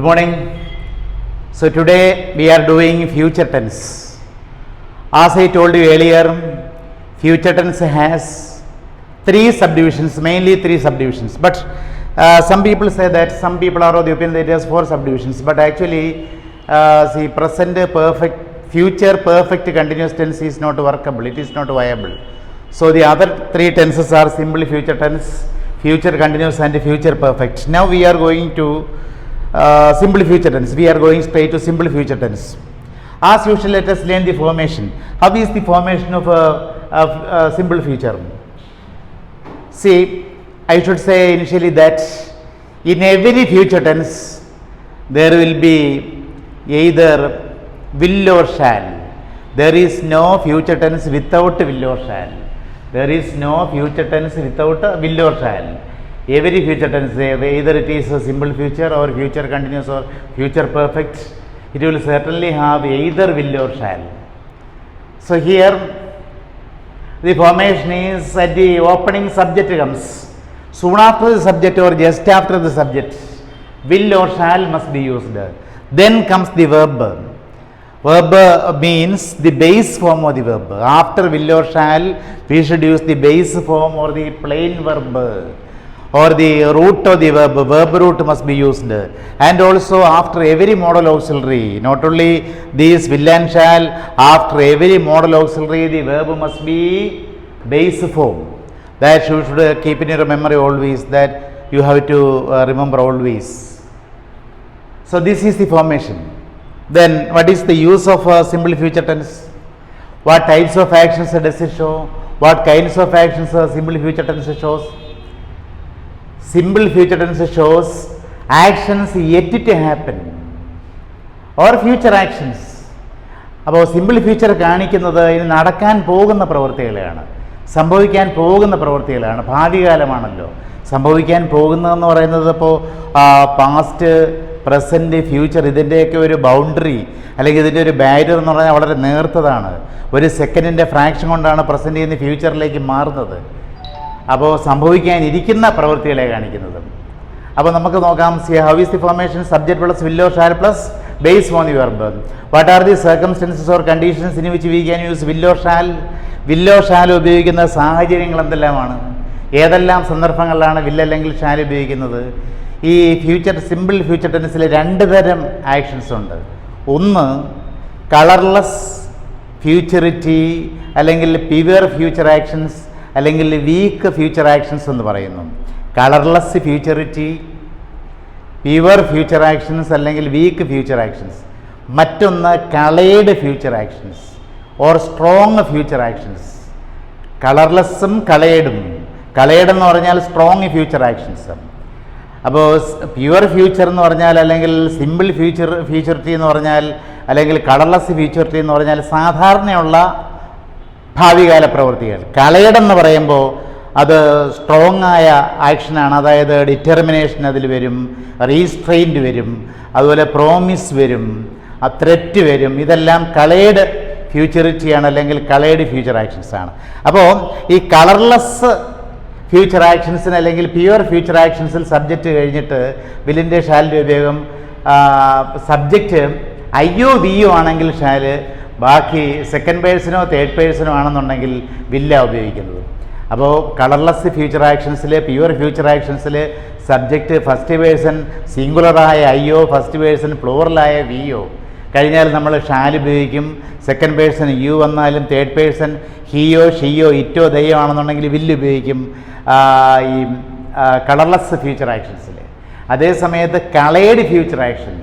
Good morning. So today we are doing future tense. As I told you earlier, future tense has three subdivisions, mainly three subdivisions. But some people say that some people are of the opinion that it has four subdivisions. But actually, see, present perfect, future perfect continuous tense is not workable. It is not viable. So the other three tenses are simple future tense, future continuous, and future perfect. Now we are going to simple future tense. We are going straight to simple future tense. As usual, let us learn the formation. How is the formation of a simple future? See, I should say initially that in every future tense there will be either will or shall. There is no future tense without will or shall. There is no future tense without will or shall. Every future tense, either it is a simple future or future continuous or future perfect, it will certainly have either will or shall. So here the formation is at the opening subject comes. Soon after the subject or just after the subject, will or shall must be used. Then comes the verb. Verb means the base form of the verb. After will or shall, we should use the base form or the plain verb or the root of the verb. Verb root must be used. And also after every modal auxiliary, not only these will and shall, after every modal auxiliary, the verb must be base form. That you should keep in your memory always, that you have to remember always. So this is the formation. Then what is the use of simple future tense? What types of actions does it show? What kinds of actions simple future tense shows? Simple future tense shows actions yet to happen or future actions. അപ്പോൾ simple future കാണിക്കുന്നത് ഇനി നടക്കാൻ പോകുന്ന പ്രവൃത്തികളെയാണ്, സംഭവിക്കാൻ പോകുന്ന പ്രവൃത്തികളാണ്. ഭാവികാലമാണല്ലോ സംഭവിക്കാൻ പോകുന്നതെന്ന് പറയുന്നത്. ഇപ്പോൾ പാസ്റ്റ്, പ്രസൻറ്റ്, ഫ്യൂച്ചർ, ഇതിൻ്റെയൊക്കെ ഒരു ബൗണ്ടറി അല്ലെങ്കിൽ ഇതിൻ്റെ ഒരു ബാരിയർ എന്ന് പറഞ്ഞാൽ വളരെ നേർത്തതാണ്. ഒരു സെക്കൻഡിൻ്റെ ഫ്രാക്ഷൻ കൊണ്ടാണ് പ്രസൻറ്റിൽ നിന്ന് ഫ്യൂച്ചറിലേക്ക് മാറുന്നത്. അപ്പോൾ സംഭവിക്കാനിരിക്കുന്ന പ്രവൃത്തികളെ കാണിക്കുന്നത്. അപ്പോൾ നമുക്ക് നോക്കാം. See how is the formation? Subject plus will or shall plus base on the verb. What are the circumstances or conditions in which we can use will or shall? Will or shall ഉപയോഗിക്കുന്ന സാഹചര്യങ്ങൾ എന്തെല്ലാമാണ്? ഏതെല്ലാം സന്ദർഭങ്ങളിലാണ് will അല്ലെങ്കിൽ shall ഉപയോഗിക്കുന്നത്? ഈ simple future ടെൻസിൽ രണ്ട് തരം actions ഉണ്ട്. ഒന്ന് കളർലെസ് ഫ്യൂച്ചറിറ്റി അല്ലെങ്കിൽ പ്യുവർ ഫ്യൂച്ചർ ആക്ഷൻസ് അല്ലെങ്കിൽ വീക്ക് ഫ്യൂച്ചർ ആക്ഷൻസ് എന്ന് പറയുന്നു. Colourless futurity, pure future actions അല്ലെങ്കിൽ വീക്ക് ഫ്യൂച്ചർ ആക്ഷൻസ്. മറ്റൊന്ന് coloured future actions or strong future actions. കളർലെസ്സും കളേഡും. കളേഡ് എന്ന് പറഞ്ഞാൽ സ്ട്രോങ് ഫ്യൂച്ചർ ആക്ഷൻസ്. അപ്പോൾ പ്യുവർ ഫ്യൂച്ചർ എന്ന് പറഞ്ഞാൽ അല്ലെങ്കിൽ സിമ്പിൾ ഫ്യൂച്ചറിറ്റി എന്ന് പറഞ്ഞാൽ അല്ലെങ്കിൽ കളർലെസ് ഫ്യൂച്ചറിറ്റി എന്ന് പറഞ്ഞാൽ സാധാരണയുള്ള ഭാവികാല പ്രവൃത്തികൾ. കളയടെന്ന് പറയുമ്പോൾ അത് സ്ട്രോങ് ആയ ആക്ഷനാണ്. അതായത് ഡിറ്റർമിനേഷൻ അതിൽ വരും, റീസ്ട്രെയിൻഡ് വരും, അതുപോലെ പ്രോമിസ് വരും, ത്രെറ്റ് വരും. ഇതെല്ലാം കളേഡ് ഫ്യൂച്ചറിറ്റിയാണ് അല്ലെങ്കിൽ കളേഡ് ഫ്യൂച്ചർ ആക്ഷൻസ് ആണ്. അപ്പോൾ ഈ കളർലെസ് ഫ്യൂച്ചർ ആക്ഷൻസിന് അല്ലെങ്കിൽ പ്യുവർ ഫ്യൂച്ചർ ആക്ഷൻസിൽ സബ്ജക്റ്റ് കഴിഞ്ഞിട്ട് വില്ലിൻ്റെ ഷാലിൻ്റെ ഉപയോഗം. സബ്ജക്റ്റ് അയ്യോ വിയോ ആണെങ്കിൽ ഷാല്, ബാക്കി സെക്കൻഡ് പേഴ്സണോ തേർഡ് പേഴ്സണോ ആണെന്നുണ്ടെങ്കിൽ വില്ല ഉപയോഗിക്കുന്നത്. അപ്പോൾ കളർലെസ് ഫ്യൂച്ചർ ആക്ഷൻസിൽ, പ്യുവർ ഫ്യൂച്ചർ ആക്ഷൻസിൽ സബ്ജക്റ്റ് ഫസ്റ്റ് പേഴ്സൺ സിംഗുലറായ അയ്യോ, ഫസ്റ്റ് പേഴ്സൺ പ്ലൂറലായ വിയോ കഴിഞ്ഞാൽ നമ്മൾ ഷാൽ ഉപയോഗിക്കും. സെക്കൻഡ് പേഴ്സൺ യു വന്നാലും തേർഡ് പേഴ്സൺ ഹിയോ ഷിയോ ഇറ്റോ ദയോ ആണെന്നുണ്ടെങ്കിൽ വില്ല് ഉപയോഗിക്കും ഈ കളർലെസ് ഫ്യൂച്ചർ ആക്ഷൻസിൽ. അതേ സമയത്ത് കളേഡ് ഫ്യൂച്ചർ ആക്ഷൻ,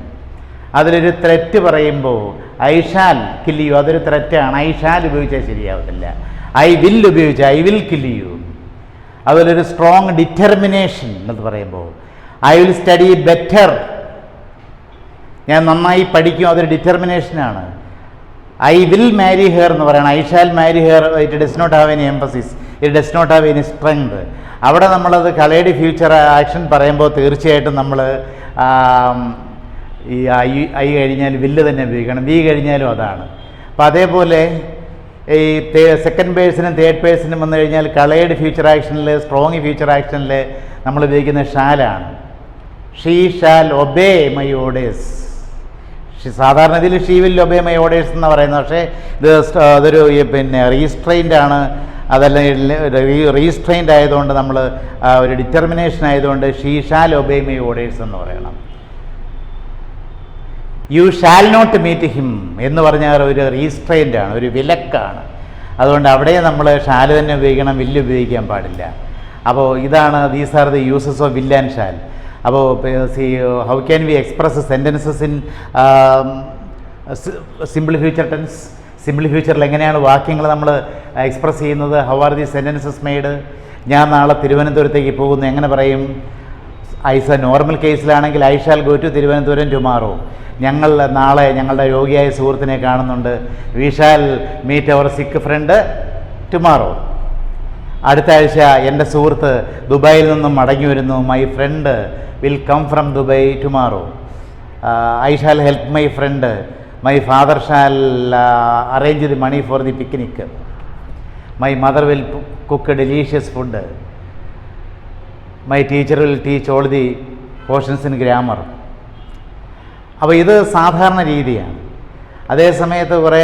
അതിലൊരു ത്രെറ്റ് പറയുമ്പോൾ ഐ ഷാൽ കിൽ യു, അതൊരു ത്രെറ്റാണ്. ഐ ഷാൽ ഉപയോഗിച്ചാൽ ശരിയാവത്തില്ല. ഐ വിൽ ഉപയോഗിച്ചാൽ ഐ വിൽ കിൽ യു. അതുപോലൊരു സ്ട്രോങ് ഡിറ്റർമിനേഷൻ എന്ന് പറയുമ്പോൾ ഐ വിൽ സ്റ്റഡി ബെറ്റർ, ഞാൻ നന്നായി പഠിക്കും, അതൊരു ഡിറ്റർമിനേഷനാണ്. ഐ വിൽ മാരി ഹെയർ എന്ന് പറയണം. I shall marry her, it does not have any emphasis, it does not have any strength. അവിടെ നമ്മളത് കളേഡ് ഫ്യൂച്ചർ ആക്ഷൻ പറയുമ്പോൾ തീർച്ചയായിട്ടും നമ്മൾ ഈ ഐ കഴിഞ്ഞാൽ വില്ല് തന്നെ ഉപയോഗിക്കണം, വി കഴിഞ്ഞാലും അതാണ്. അപ്പം അതേപോലെ ഈ സെക്കൻഡ് പേഴ്സണും തേർഡ് പേഴ്സണും വന്നു കഴിഞ്ഞാൽ കളേഡ് ഫ്യൂച്ചർ ആക്ഷനിൽ, സ്ട്രോങ് ഫ്യൂച്ചർ ആക്ഷനിൽ നമ്മൾ ഉപയോഗിക്കുന്ന ഷാലാണ്. She shall obey my orders. സാധാരണ ഇതിൽ she will obey my orders എന്ന് പറയുന്നത്, പക്ഷേ ഇത് അതൊരു പിന്നെ റീസ്ട്രെയിൻഡ് ആണ്. അതല്ല റീസ്ട്രെയിൻഡ് ആയതുകൊണ്ട് നമ്മൾ ഒരു ഡിറ്റർമിനേഷൻ ആയതുകൊണ്ട് she shall obey my orders എന്ന് പറയണം. You shall not meet him എന്ന് പറഞ്ഞാൽ ഒരു റീസ്ട്രെയിൻഡ് ആണ്, ഒരു വിലക്കാണ്. അതുകൊണ്ട് അവിടെ നമ്മൾ ഷാൽ തന്നെ ഉപയോഗിക്കണം, വില്ല് ഉപയോഗിക്കാൻ പാടില്ല. അപ്പോൾ ഇതാണ് these are the uses of will and shall. അപ്പോൾ how can we express sentences in simple future tense? Simple ഫ്യൂച്ചറിൽ എങ്ങനെയാണ് വാക്യങ്ങൾ നമ്മൾ എക്സ്പ്രസ് ചെയ്യുന്നത്? How are the sentences made? ഞാൻ നാളെ തിരുവനന്തപുരത്തേക്ക് പോകുന്നു, എങ്ങനെ പറയും? ഐസ് എ നോർമൽ കേസിലാണെങ്കിൽ I shall go to Thiruvananthapuram tomorrow. ഞങ്ങൾ നാളെ ഞങ്ങളുടെ രോഗിയായ സുഹൃത്തിനെ കാണുന്നുണ്ട്. വി ഷാൽ മീറ്റ് അവർ സിക്ക് ഫ്രണ്ട് ടുമാറോ. അടുത്ത ആഴ്ച എൻ്റെ സുഹൃത്ത് ദുബായിൽ നിന്നും മടങ്ങി വരുന്നു. My friend will come from Dubai tomorrow. I shall help my friend. My father shall arrange the money for the picnic. My mother will cook delicious food. My teacher will teach all the portions in grammar. അപ്പോൾ ഇത് സാധാരണ രീതിയാണ്. അതേസമയത്ത് കുറേ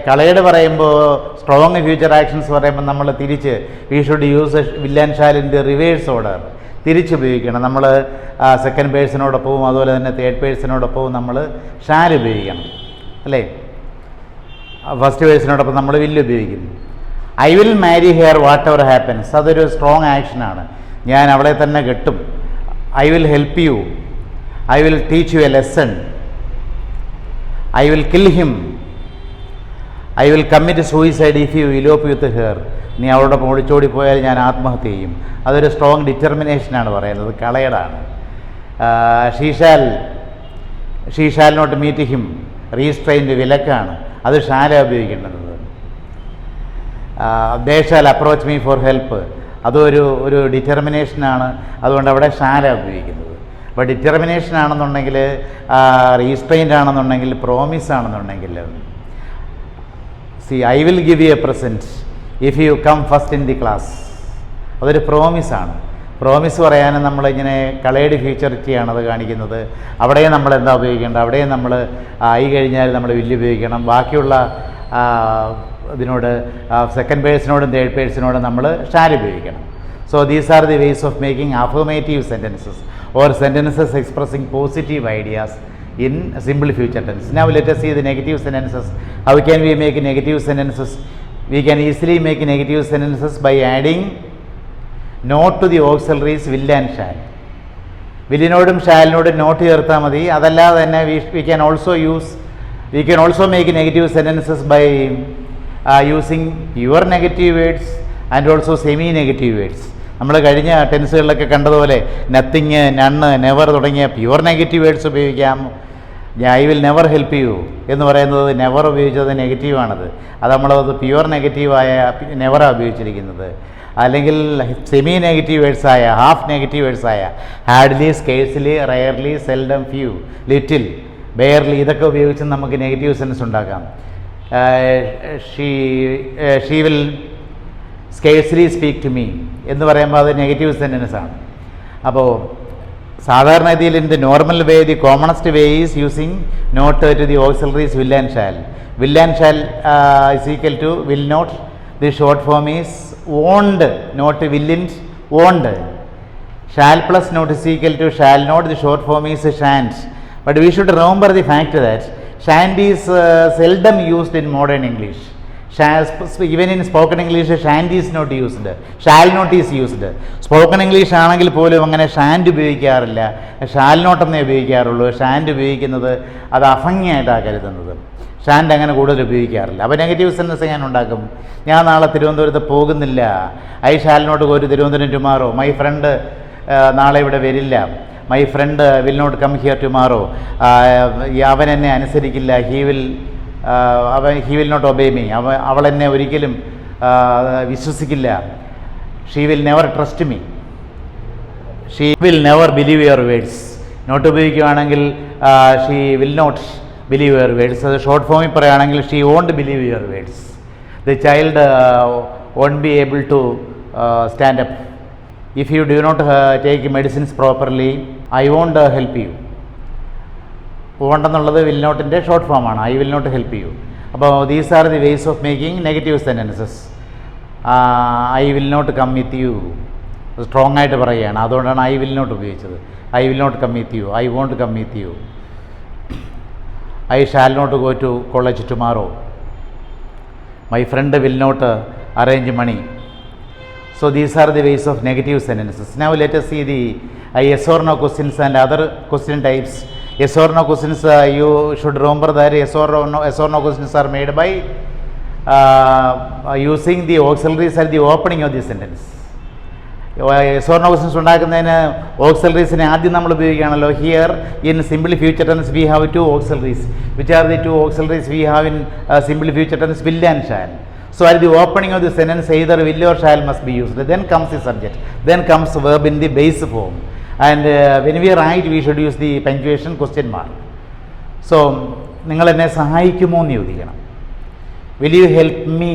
coloured പറയുമ്പോൾ, strong future actions പറയുമ്പോൾ നമ്മൾ തിരിച്ച് we should use will and shall in the reverse order, തിരിച്ചുപയോഗിക്കണം. നമ്മൾ സെക്കൻഡ് പേഴ്സണോടൊപ്പവും അതുപോലെ തന്നെ തേർഡ് പേഴ്സണോടൊപ്പവും നമ്മൾ ഷാൽ ഉപയോഗിക്കണം, അല്ലേ? ഫസ്റ്റ് പേഴ്സണോടൊപ്പം നമ്മൾ വില്ല് ഉപയോഗിക്കുന്നു. I will marry her whatever happens, അതൊരു സ്ട്രോങ് ആക്ഷനാണ്. ഞാൻ അവളെ തന്നെ കെട്ടും. I will help you. I will teach you a lesson. I will kill him. I will commit suicide if you elope with her. നീ അവളുടെ ഒളിച്ചോടി പോയാൽ ഞാൻ ആത്മഹത്യ ചെയ്യും. അതൊരു സ്ട്രോങ് ഡിറ്റർമിനേഷനാണ് പറയുന്നത്, കളയടാണ്. She shall not meet him, restrained വിലക്കാണ്, അത് ഷാല ഉപയോഗിക്കേണ്ടത്. They shall approach me for help, അതൊരു ഡിറ്റർമിനേഷനാണ്, അതുകൊണ്ട് അവിടെ ഷാല ഉപയോഗിക്കുന്നത്. അപ്പോൾ ഡിറ്റർമിനേഷൻ ആണെന്നുണ്ടെങ്കിൽ, റീസ്ട്രെയിൻഡ് ആണെന്നുണ്ടെങ്കിൽ, പ്രോമിസ് ആണെന്നുണ്ടെങ്കിൽ, I will give you a present if you come first in the class, അതൊരു പ്രോമിസാണ്. പ്രോമിസ് പറയാനും നമ്മളിങ്ങനെ കളേഡ് ഫ്യൂച്ചറിറ്റിയാണ് അത് കാണിക്കുന്നത്. അവിടെയും നമ്മൾ എന്താ ഉപയോഗിക്കേണ്ടത്? അവിടെയും നമ്മൾ ആയി കഴിഞ്ഞാൽ നമ്മൾ വില്ല് ഉപയോഗിക്കണം. ബാക്കിയുള്ള ഇതിനോട് സെക്കൻഡ് പേഴ്സണോടും തേർഡ് പേഴ്സണോടും നമ്മൾ ഷാൽ ഉപയോഗിക്കണം. So these are the ways of making affirmative sentences or sentences expressing positive ideas in simple future tense. Now let us see the negative sentences. How can we make negative sentences? We can easily make negative sentences by adding not to the auxiliaries will and shall. വില്ലിനോടും ഷാലിനോടും not ചേർത്താൽ മതി. അതല്ലാതെ തന്നെ we can also make negative sentences by using pure negative words and also semi negative words. നമ്മൾ കഴിഞ്ഞ ടെൻസുകളിലൊക്കെ കണ്ടതുപോലെ nothing, നണ്ണ്, never തുടങ്ങിയ പ്യുവർ നെഗറ്റീവ് വേർഡ്സ് ഉപയോഗിക്കാം. I will never help you എന്ന് പറയുന്നത് നെവർ ഉപയോഗിച്ചത് നെഗറ്റീവാണത്. അത് നമ്മളത് പ്യുവർ നെഗറ്റീവായ നെവറാണ് ഉപയോഗിച്ചിരിക്കുന്നത്. അല്ലെങ്കിൽ സെമി നെഗറ്റീവ് വേർഡ്സായ, ഹാഫ് നെഗറ്റീവ് വേർഡ്സായ hardly, scarcely, rarely, seldom, few, little, barely, ഇതൊക്കെ ഉപയോഗിച്ച് നമുക്ക് നെഗറ്റീവ് സെൻസ് ഉണ്ടാക്കാം. She will scarcely speak to me എന്ന് പറയുമ്പോൾ അത് നെഗറ്റീവ് സെൻറ്റൻസ് ആണ്. അപ്പോൾ സാധാരണ രീതിയിൽ in the normal way the commonest way is using not to the auxiliaries will and shall. Will and shall is equal to will not. The short form is won't, not വില്ലിൻറ്റ്, won't. Shall plus not is equal to shall not. The short form is shan't. But we should remember the fact that shan't is seldom used in modern English. Even in spoken English, shan't is not used, shall not is used. Spoken English ആണെങ്കിൽ പോലും അങ്ങനെ ഷാൻഡ് ഉപയോഗിക്കാറില്ല, shall not എന്നേ ഉപയോഗിക്കാറുള്ളൂ. ഷാൻഡ് ഉപയോഗിക്കുന്നത് അത് അഭംഗിയായിട്ടാണ് കരുതുന്നത്. ഷാൻഡ് അങ്ങനെ കൂടുതൽ ഉപയോഗിക്കാറില്ല. അപ്പോൾ നെഗറ്റീവ് സെൻറ്റൻസ് ഞാൻ ഉണ്ടാക്കും. ഞാൻ നാളെ തിരുവനന്തപുരത്ത് പോകുന്നില്ല. I shall not go to Thiruvananthapuram tomorrow. My friend നാളെ ഇവിടെ വരില്ല. My friend will not come here tomorrow. അവൻ എന്നെ അനുസരിക്കില്ല. He will not obey me. അവൾ എന്നെ ഒരിക്കലും വിശ്വസിക്കില്ല. She will never trust me. She will never believe your words. Not ഉപയോഗിക്കുകയാണെങ്കിൽ she will not believe your words. അത് ഷോർട്ട് ഫോമിൽ പറയുകയാണെങ്കിൽ she won't believe your words. The child won't be able to stand up if you do not take medicines properly. I won't help you. Won't എന്നുള്ളത് will നോട്ടിൻ്റെ short ഫോമാണ്. I will not help you. അപ്പോൾ these are the ways of making negative sentences. I will not come with you strong ആയിട്ട് പറയുകയാണ്, അതുകൊണ്ടാണ് I will not ഉപയോഗിച്ചത്. I will not come with you, I won't come with you. I shall not go to college tomorrow. My friend will not arrange money. So these are the ways of negative sentences. Now let us see the yes or no questions and other question types. Yes or no questions, you should remember that yes or no questions are made by using the auxiliaries at the opening of the sentence. Yes or no questions ഉണ്ടാക്കുന്നതിന് auxiliaries-നെ ആദ്യം നമ്മൾ ഉപയോഗിക്കുകയാണല്ലോ. Here in simple future tense we have two auxiliaries. Which are the two auxiliaries we have in simple future tense? Will and shall. So at the opening of the sentence either will or shall must be used. Then comes the subject. Then comes verb in the base form. And when we write we should use the punctuation question mark. So നിങ്ങൾ എന്നെ സഹായിക്കുമോ എന്ന് ചോദിക്കണം. Will you help me?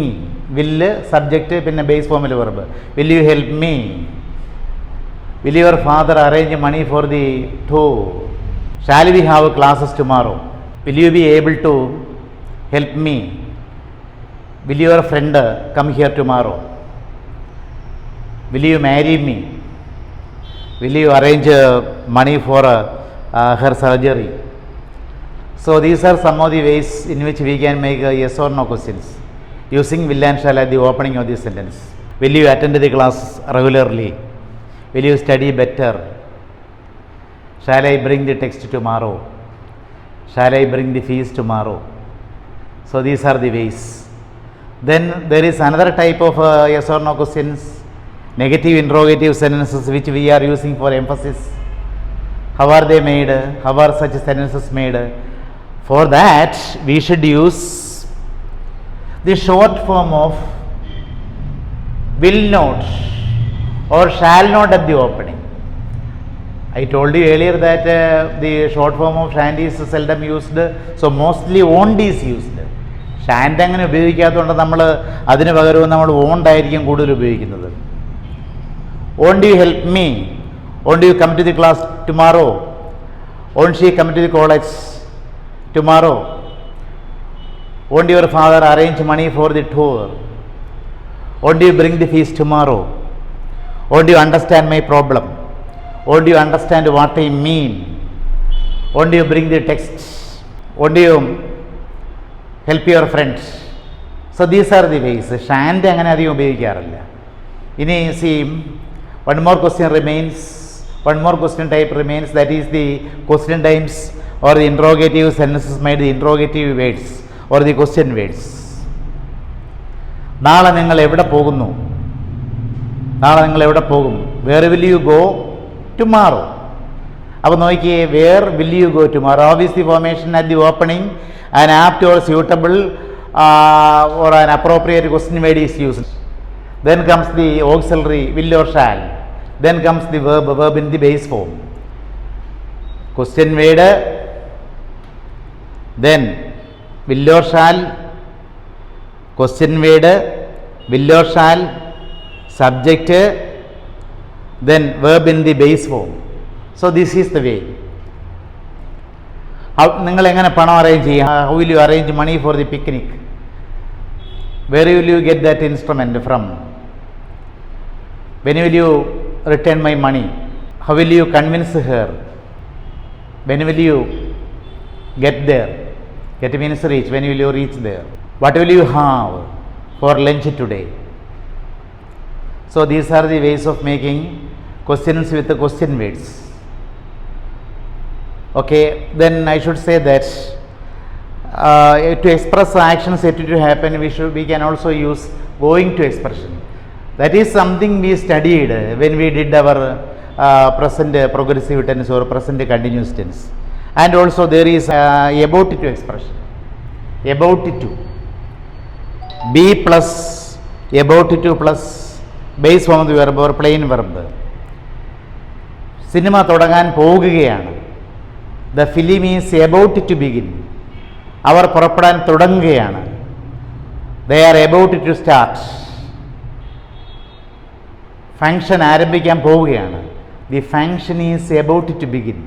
Will subject പിന്നെ base formal verb. Will you help me? Will your father arrange money for the tour? Shall we have classes tomorrow? Will you be able to help me? Will your friend come here tomorrow? Will you marry me? Will you arrange money for her surgery? So these are some of the ways in which we can make yes or no questions using will and shall at the opening of the sentence. Will you attend the class regularly? Will you study better? Shall I bring the text tomorrow? Shall I bring the fees tomorrow? So these are the ways. Then there is another type of yes or no questions, negative interrogative sentences which we are using for emphasis. How are they made? How are such sentences made? For that we should use the short form of will not or shall not at the opening. I told you earlier that the short form of shan't is seldom used, so mostly won't is used. ഷാൻഡ് അങ്ങനെ ഉപയോഗിക്കാത്തതുകൊണ്ട് നമ്മൾ അതിന് പകരവും നമ്മൾ വോണ്ടായിരിക്കും കൂടുതൽ ഉപയോഗിക്കുന്നത്. Won't you help me? Won't you come to the class tomorrow? Won't she come to the college tomorrow? Won't your father arrange money for the tour? Won't you bring the fees tomorrow? Won't you understand my problem? Won't you understand what I mean? Won't you bring the text? Won't you help your friends? So these are the ways. Shan't അങ്ങനെ അധികം ഉപയോഗിക്കാറില്ല. ഇനി see, one more question type remains, that is the question types or the interrogative sentences made the interrogative words or the question words. നാളെ നിങ്ങൾ എവിടെ പോകുന്നു? നാളെ നിങ്ങൾ എവിടെ പോകും? Where will you go tomorrow? അപ്പോൾ നോക്കിയേ, where will you go tomorrow? Obviously formation at the opening, an apt or suitable or an appropriate question word is used. Then comes the auxiliary will or shall. Then comes the verb in the base form. Question word, then will or shall, question word, will or shall, subject, then verb in the base form. So this is the way. നിങ്ങൾ എങ്ങനെ പണം arrange ചെയ്യും? How will you arrange money for the picnic? Where will you get that instrument from? When will you return my money? How will you convince her? When will you get there? Get means reach. When will you reach there? What will you have for lunch today? So these are the ways of making questions with the question words. Okay, then I should say that to express actions yet to happen, we can also use going to expression. That is something we studied when we did our present progressive tense or present continuous tense. And also there is about to expression. About to. Be plus about to plus base form of the verb or plain verb. Cinema തുടങ്ങാൻ പോകുകയാണ്. The film is about to begin. അവർ പുറപ്പെടാൻ തുടങ്ങുകയാണ്. They are about to start. Function ആരംഭിക്കാൻ പോവുകയാണ്. The function is about to begin.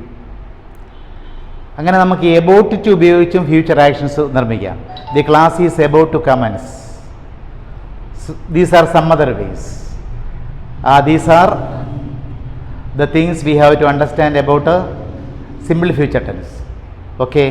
അങ്ങനെ നമുക്ക് about to ഉപയോഗിച്ചും future actions നിർമ്മിക്കാം. The class is about to commence. These are some other ways. These are the things we have to understand about a simple future tense. Okay.